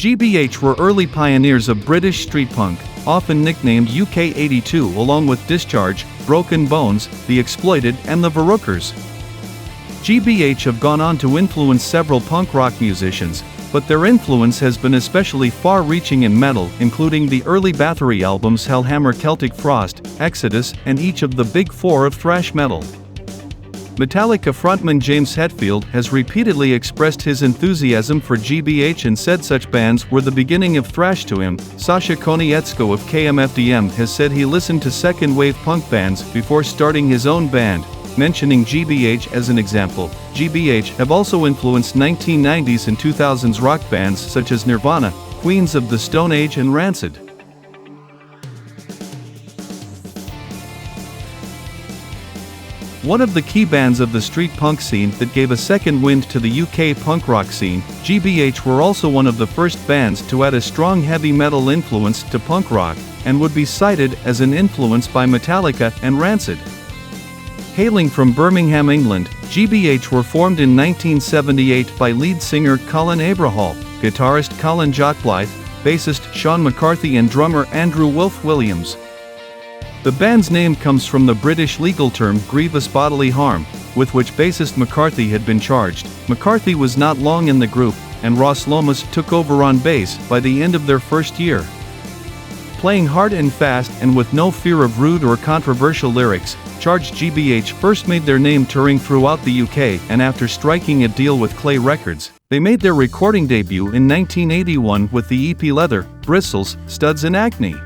G.B.H. were early pioneers of British street punk, often nicknamed UK-82, along with Discharge, Broken Bones, The Exploited and The Varukers. G.B.H. have gone on to influence several punk rock musicians, but their influence has been especially far-reaching in metal, including the early Bathory albums Hellhammer Celtic Frost, Exodus, and each of the big four of thrash metal. Metallica frontman James Hetfield has repeatedly expressed his enthusiasm for G.B.H. and said such bands were the beginning of thrash to him. Sascha Konietzko of KMFDM has said he listened to second-wave punk bands before starting his own band, mentioning G.B.H. as an example. G.B.H. have also influenced 1990s and 2000s rock bands such as Nirvana, Queens of the Stone Age and Rancid. One of the key bands of the street punk scene that gave a second wind to the UK punk rock scene, G.B.H. were also one of the first bands to add a strong heavy metal influence to punk rock, and would be cited as an influence by Metallica and Rancid. Hailing from Birmingham, England, G.B.H. were formed in 1978 by lead singer Colin Abrahall, guitarist Colin Jock Blyth, bassist Sean McCarthy and drummer Andrew Wilf Williams. The band's name comes from the British legal term grievous bodily harm, with which bassist McCarthy had been charged. McCarthy was not long in the group, and Ross Lomas took over on bass by the end of their first year. Playing hard and fast and with no fear of rude or controversial lyrics, Charged G.B.H. first made their name touring throughout the UK, and after striking a deal with Clay Records, they made their recording debut in 1981 with the EP Leather, Bristles, Studs and Acne.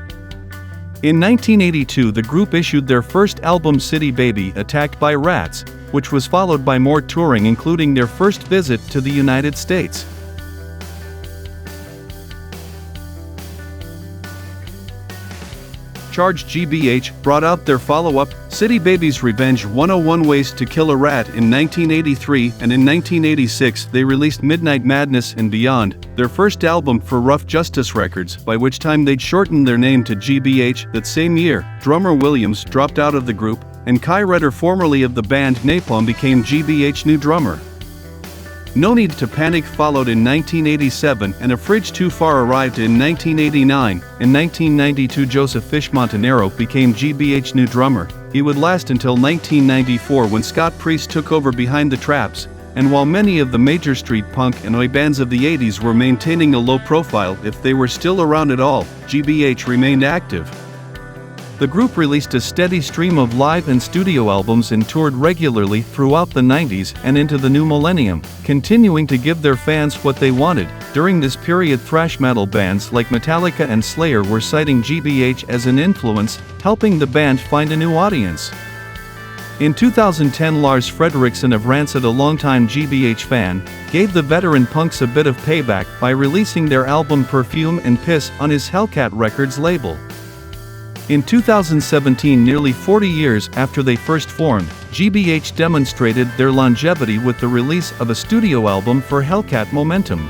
In 1982 the group issued their first album City Baby Attacked by Rats, which was followed by more touring including their first visit to the United States. Charged G.B.H. brought out their follow-up, City Baby's Revenge 101 Ways to Kill a Rat in 1983, and in 1986 they released Midnight Madness and Beyond, their first album for Rough Justice Records, by which time they'd shortened their name to G.B.H. That same year, drummer Williams dropped out of the group, and Kai Redder, formerly of the band Napalm, became G.B.H.'s new drummer. No Need to Panic followed in 1987, and A Fridge Too Far arrived in 1989. In 1992 Joseph Fish Montanaro became G.B.H.'s new drummer. He would last until 1994 when Scott Priest took over behind the Traps, and while many of the major street punk and oi bands of the 80s were maintaining a low profile, if they were still around at all, G.B.H. remained active. The group released a steady stream of live and studio albums and toured regularly throughout the 90s and into the new millennium, continuing to give their fans what they wanted. During this period thrash metal bands like Metallica and Slayer were citing G.B.H. as an influence, helping the band find a new audience. In 2010 Lars Frederiksen of Rancid, a longtime G.B.H. fan, gave the veteran punks a bit of payback by releasing their album Perfume and Piss on his Hellcat Records label. In 2017, nearly 40 years after they first formed, G.B.H. demonstrated their longevity with the release of a studio album for Hellcat Momentum.